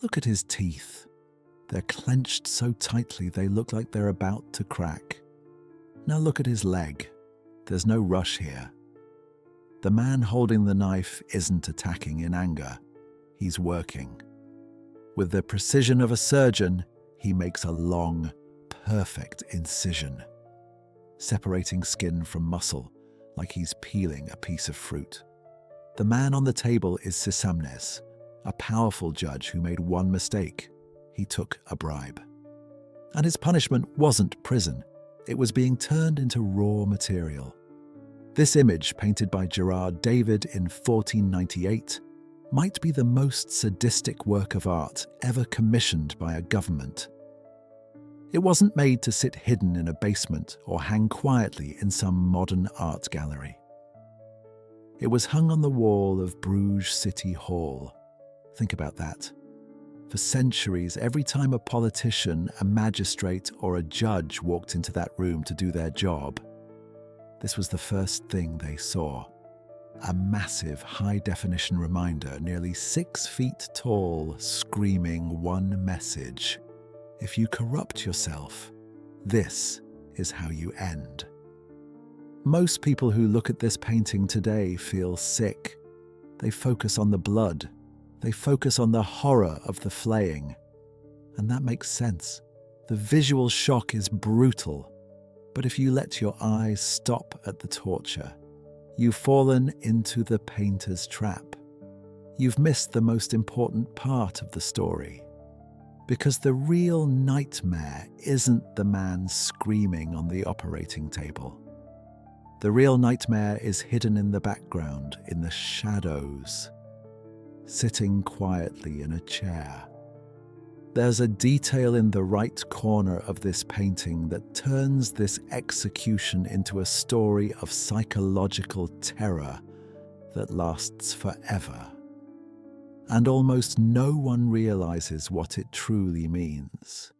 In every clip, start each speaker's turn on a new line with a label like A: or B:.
A: Look at his teeth. They're clenched so tightly they look like they're about to crack. Now look at his leg. There's no rush here. The man holding the knife isn't attacking in anger. He's working. With the precision of a surgeon, he makes a long, perfect incision, separating skin from muscle like he's peeling a piece of fruit. The man on the table is Sisamnes, a powerful judge who made one mistake. He took a bribe. And his punishment wasn't prison. It was being turned into raw material. This image, painted by Gerard David in 1498, might be the most sadistic work of art ever commissioned by a government. It wasn't made to sit hidden in a basement or hang quietly in some modern art gallery. It was hung on the wall of Bruges City Hall. Think about that. For centuries, every time a politician, a magistrate, or a judge walked into that room to do their job, this was the first thing they saw. A massive, high-definition reminder, nearly 6 feet tall, screaming one message. If you corrupt yourself, this is how you end. Most people who look at this painting today feel sick. They focus on the blood. They focus on the horror of the flaying. And that makes sense. The visual shock is brutal. But if you let your eyes stop at the torture, you've fallen into the painter's trap. You've missed the most important part of the story. Because the real nightmare isn't the man screaming on the operating table. The real nightmare is hidden in the background, in the shadows, sitting quietly in a chair. There's a detail in the right corner of this painting that turns this execution into a story of psychological terror that lasts forever. And almost no one realizes what it truly means.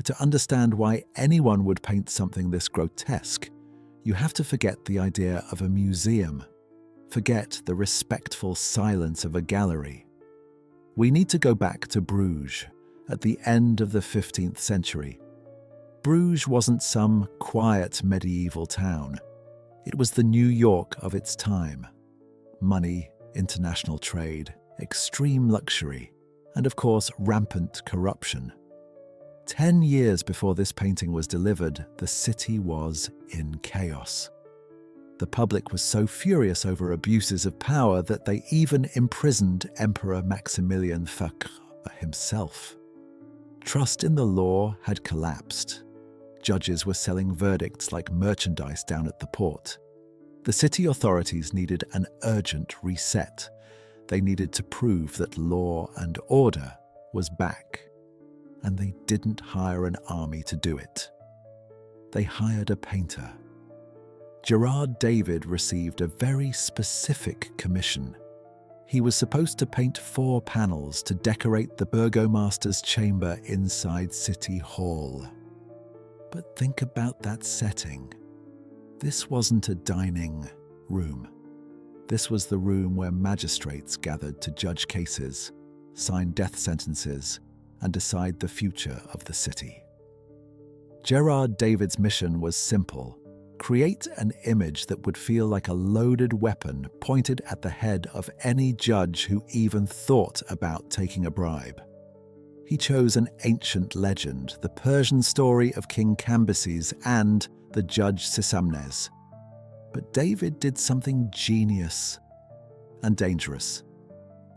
A: To understand why anyone would paint something this grotesque, you have to forget the idea of a museum. Forget the respectful silence of a gallery. We need to go back to Bruges, at the end of the 15th century. Bruges wasn't some quiet medieval town. It was the New York of its time. Money, international trade, extreme luxury, and of course, rampant corruption. 10 years before this painting was delivered, the city was in chaos. The public was so furious over abuses of power that they even imprisoned Emperor Maximilian Facre himself. Trust in the law had collapsed. Judges were selling verdicts like merchandise down at the port. The city authorities needed an urgent reset. They needed to prove that law and order was back. And they didn't hire an army to do it. They hired a painter. Gerard David received a very specific commission. He was supposed to paint 4 panels to decorate the burgomaster's chamber inside City Hall. But think about that setting. This wasn't a dining room. This was the room where magistrates gathered to judge cases, sign death sentences, and decide the future of the city. Gerard David's mission was simple: create an image that would feel like a loaded weapon pointed at the head of any judge who even thought about taking a bribe. He chose an ancient legend, the Persian story of King Cambyses and the judge Sisamnes. But David did something genius and dangerous.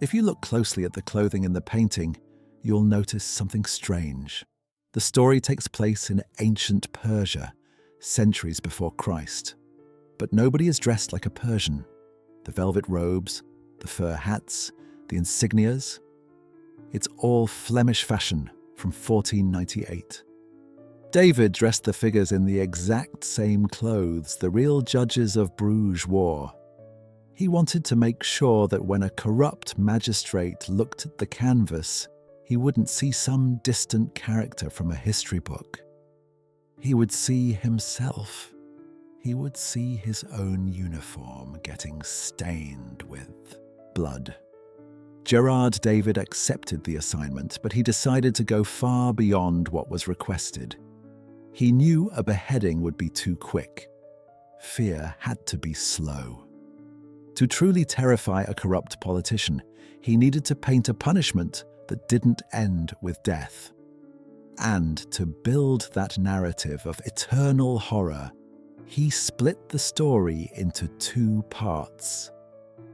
A: If you look closely at the clothing in the painting, you'll notice something strange. The story takes place in ancient Persia, centuries before Christ. But nobody is dressed like a Persian. The velvet robes, the fur hats, the insignias. It's all Flemish fashion from 1498. David dressed the figures in the exact same clothes the real judges of Bruges wore. He wanted to make sure that when a corrupt magistrate looked at the canvas, he wouldn't see some distant character from a history book. He would see himself. He would see his own uniform getting stained with blood. Gerard David accepted the assignment, but he decided to go far beyond what was requested. He knew a beheading would be too quick. Fear had to be slow. To truly terrify a corrupt politician, he needed to paint a punishment that didn't end with death. And to build that narrative of eternal horror, he split the story into two parts: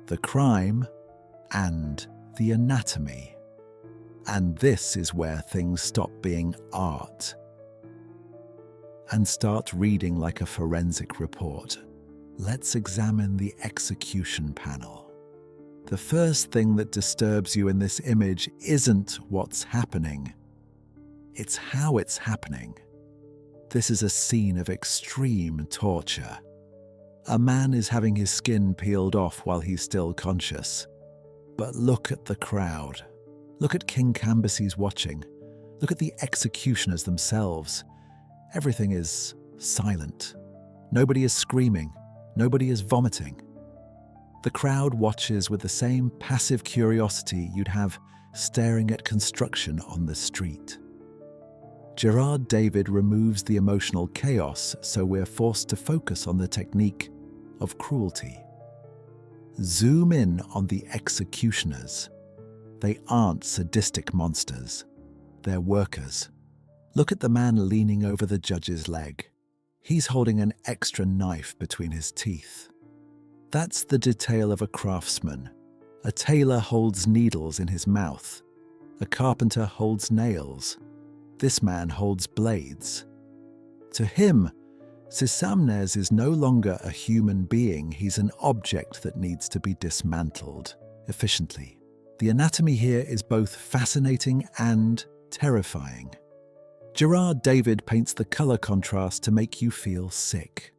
A: the crime and the anatomy. And this is where things stop being art and start reading like a forensic report. Let's examine the execution panel. The first thing that disturbs you in this image isn't what's happening, it's how it's happening. This is a scene of extreme torture. A man is having his skin peeled off while he's still conscious. But look at the crowd. Look at King Cambyses watching. Look at the executioners themselves. Everything is silent. Nobody is screaming. Nobody is vomiting. The crowd watches with the same passive curiosity you'd have staring at construction on the street. Gerard David removes the emotional chaos, so we're forced to focus on the technique of cruelty. Zoom in on the executioners. They aren't sadistic monsters. They're workers. Look at the man leaning over the judge's leg. He's holding an extra knife between his teeth. That's the detail of a craftsman. A tailor holds needles in his mouth. A carpenter holds nails. This man holds blades. To him, Sisamnes is no longer a human being, he's an object that needs to be dismantled efficiently. The anatomy here is both fascinating and terrifying. Gerard David paints the color contrast to make you feel sick.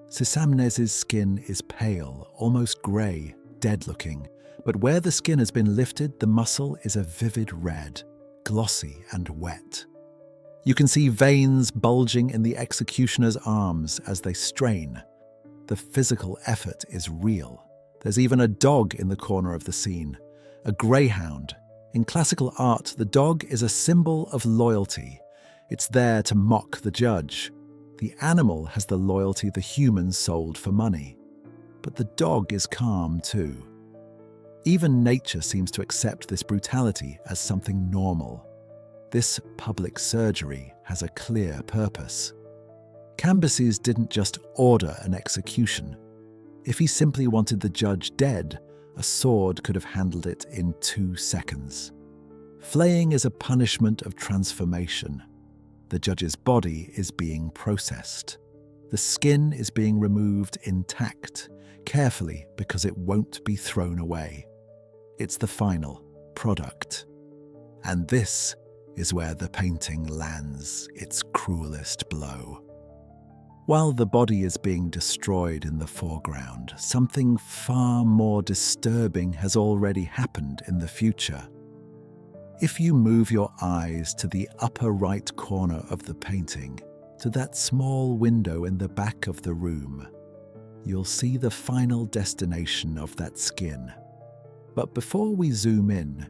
A: Sisamnes' skin is pale, almost grey, dead-looking, but where the skin has been lifted, the muscle is a vivid red, glossy and wet. You can see veins bulging in the executioner's arms as they strain. The physical effort is real. There's even a dog in the corner of the scene, a greyhound. In classical art, the dog is a symbol of loyalty. It's there to mock the judge. The animal has the loyalty the human sold for money. But the dog is calm too. Even nature seems to accept this brutality as something normal. This public surgery has a clear purpose. Cambyses didn't just order an execution. If he simply wanted the judge dead, a sword could have handled it in 2 seconds. Flaying is a punishment of transformation. The judge's body is being processed. The skin is being removed intact, carefully because it won't be thrown away. It's the final product. And this is where the painting lands its cruelest blow. While the body is being destroyed in the foreground, something far more disturbing has already happened in the future. If you move your eyes to the upper right corner of the painting, to that small window in the back of the room, you'll see the final destination of that skin. But before we zoom in,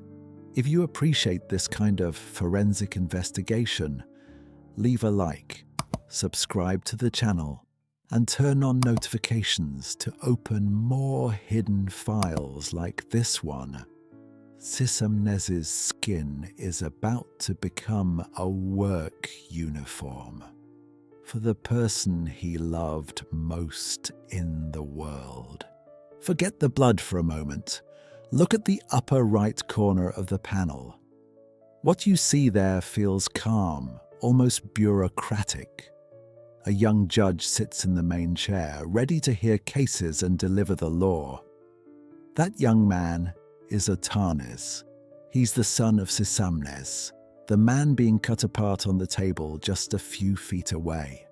A: if you appreciate this kind of forensic investigation, leave a like, subscribe to the channel, and turn on notifications to open more hidden files like this one. Sisamnes' skin is about to become a work uniform for the person he loved most in the world. Forget the blood for a moment. Look at the upper right corner of the panel. What you see there feels calm, almost bureaucratic. A young judge sits in the main chair, ready to hear cases and deliver the law. That young man is Otanes. He's the son of Sisamnes, the man being cut apart on the table just a few feet away.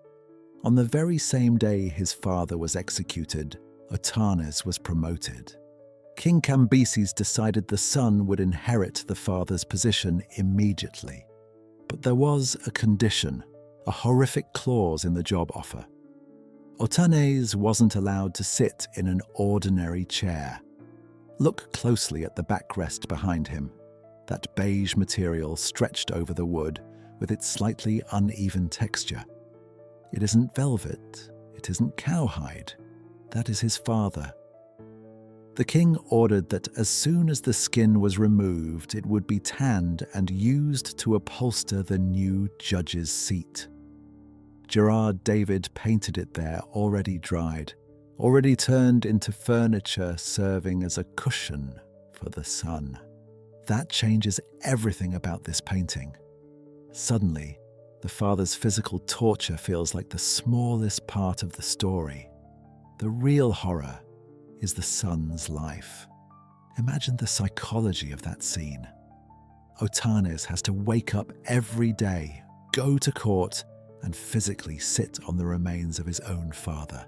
A: On the very same day his father was executed, Otanes was promoted. King Cambyses decided the son would inherit the father's position immediately. But there was a condition, a horrific clause in the job offer. Otanes wasn't allowed to sit in an ordinary chair. Look closely at the backrest behind him, that beige material stretched over the wood with its slightly uneven texture. It isn't velvet, it isn't cowhide. That is his father. The king ordered that as soon as the skin was removed, it would be tanned and used to upholster the new judge's seat. Gerard David painted it there, already dried, already turned into furniture serving as a cushion for the sun. That changes everything about this painting. Suddenly, the father's physical torture feels like the smallest part of the story. The real horror is the son's life. Imagine the psychology of that scene. Otanes has to wake up every day, go to court, and physically sit on the remains of his own father.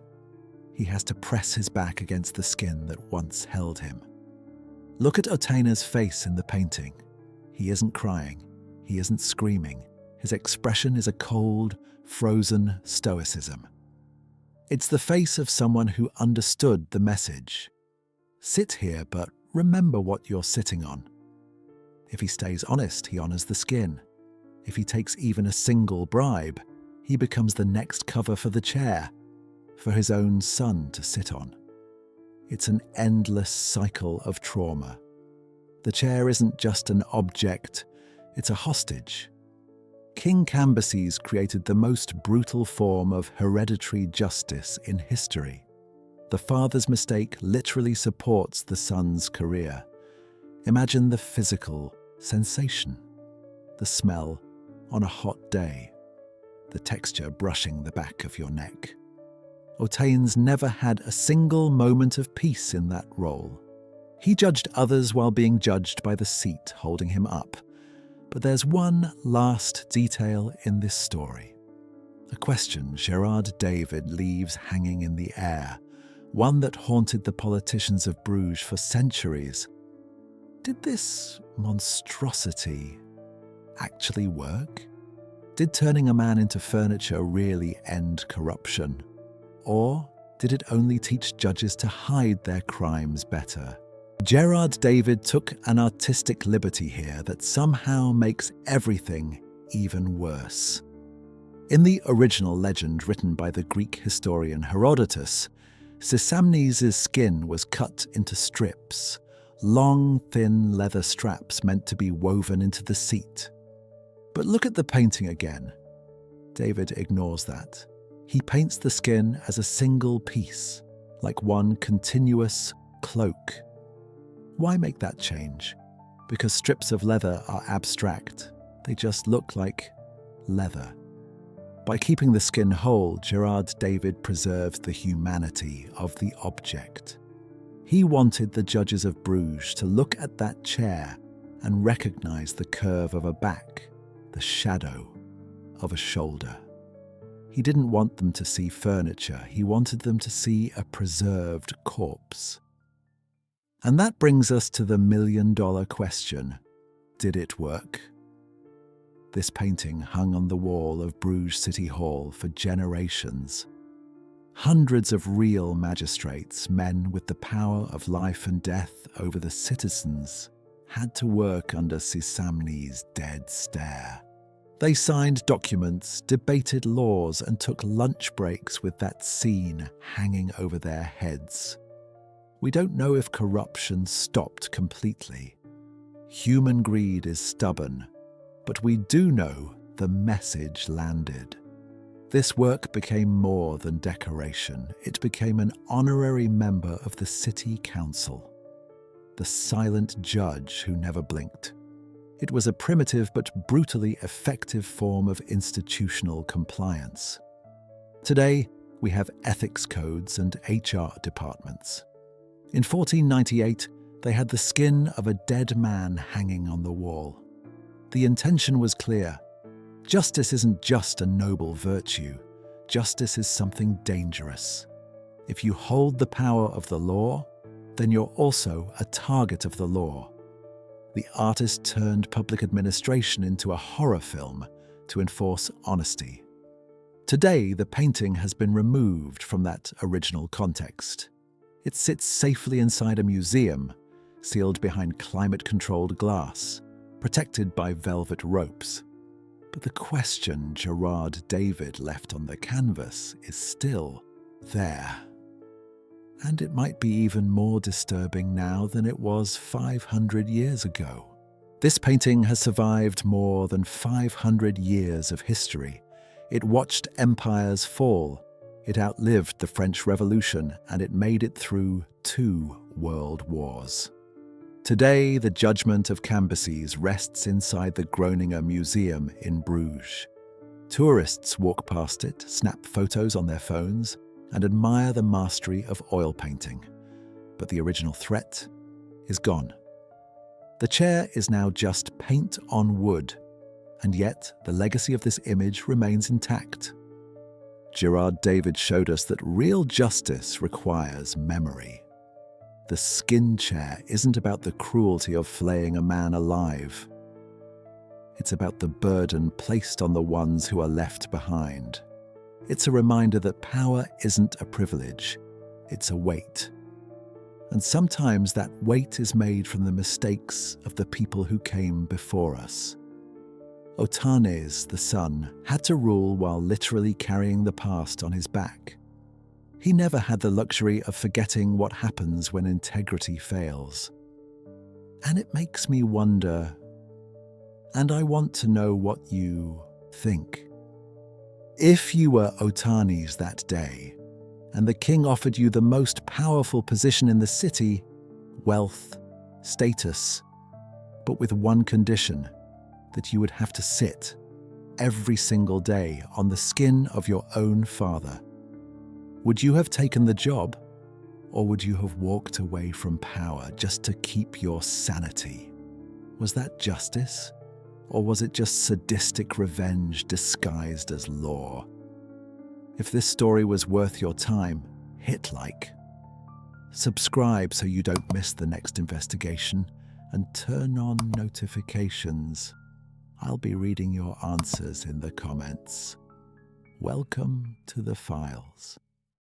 A: He has to press his back against the skin that once held him. Look at Otanes' face in the painting. He isn't crying. He isn't screaming. His expression is a cold, frozen stoicism. It's the face of someone who understood the message. Sit here, but remember what you're sitting on. If he stays honest, he honors the skin. If he takes even a single bribe, he becomes the next cover for the chair, for his own son to sit on. It's an endless cycle of trauma. The chair isn't just an object, it's a hostage. King Cambyses created the most brutal form of hereditary justice in history. The father's mistake literally supports the son's career. Imagine the physical sensation, the smell on a hot day, the texture brushing the back of your neck. Otanes never had a single moment of peace in that role. He judged others while being judged by the seat holding him up. But there's one last detail in this story. A question Gerard David leaves hanging in the air, one that haunted the politicians of Bruges for centuries. Did this monstrosity actually work? Did turning a man into furniture really end corruption? Or did it only teach judges to hide their crimes better? Gerard David took an artistic liberty here that somehow makes everything even worse. In the original legend written by the Greek historian Herodotus, Sisamnes' skin was cut into strips, long, thin leather straps meant to be woven into the seat. But look at the painting again. David ignores that. He paints the skin as a single piece, like one continuous cloak. Why make that change? Because strips of leather are abstract. They just look like leather. By keeping the skin whole, Gerard David preserves the humanity of the object. He wanted the judges of Bruges to look at that chair and recognize the curve of a back, the shadow of a shoulder. He didn't want them to see furniture. He wanted them to see a preserved corpse. And that brings us to the million-dollar question. Did it work? This painting hung on the wall of Bruges City Hall for generations. Hundreds of real magistrates, men with the power of life and death over the citizens, had to work under Sisamnes' dead stare. They signed documents, debated laws, and took lunch breaks with that scene hanging over their heads. We don't know if corruption stopped completely. Human greed is stubborn, but we do know the message landed. This work became more than decoration. It became an honorary member of the city council, the silent judge who never blinked. It was a primitive but brutally effective form of institutional compliance. Today, we have ethics codes and HR departments. In 1498, they had the skin of a dead man hanging on the wall. The intention was clear. Justice isn't just a noble virtue. Justice is something dangerous. If you hold the power of the law, then you're also a target of the law. The artist turned public administration into a horror film to enforce honesty. Today, the painting has been removed from that original context. It sits safely inside a museum, sealed behind climate-controlled glass, protected by velvet ropes. But the question Gerard David left on the canvas is still there. And it might be even more disturbing now than it was 500 years ago. This painting has survived more than 500 years of history. It watched empires fall, it outlived the French Revolution, and it made it through 2 world wars. Today, the judgment of Cambyses rests inside the Groninger Museum in Bruges. Tourists walk past it, snap photos on their phones, and admire the mastery of oil painting. But the original threat is gone. The chair is now just paint on wood, and yet the legacy of this image remains intact. Gerard David showed us that real justice requires memory. The skin chair isn't about the cruelty of flaying a man alive. It's about the burden placed on the ones who are left behind. It's a reminder that power isn't a privilege, it's a weight. And sometimes that weight is made from the mistakes of the people who came before us. Otanes, the son, had to rule while literally carrying the past on his back. He never had the luxury of forgetting what happens when integrity fails. And it makes me wonder, and I want to know what you think. If you were Otanes that day, and the king offered you the most powerful position in the city, wealth, status, but with one condition, that you would have to sit every single day on the skin of your own father, would you have taken the job, or would you have walked away from power just to keep your sanity? Was that justice, or was it just sadistic revenge disguised as law? If this story was worth your time, hit like. Subscribe so you don't miss the next investigation, and turn on notifications. I'll be reading your answers in the comments. Welcome to the files.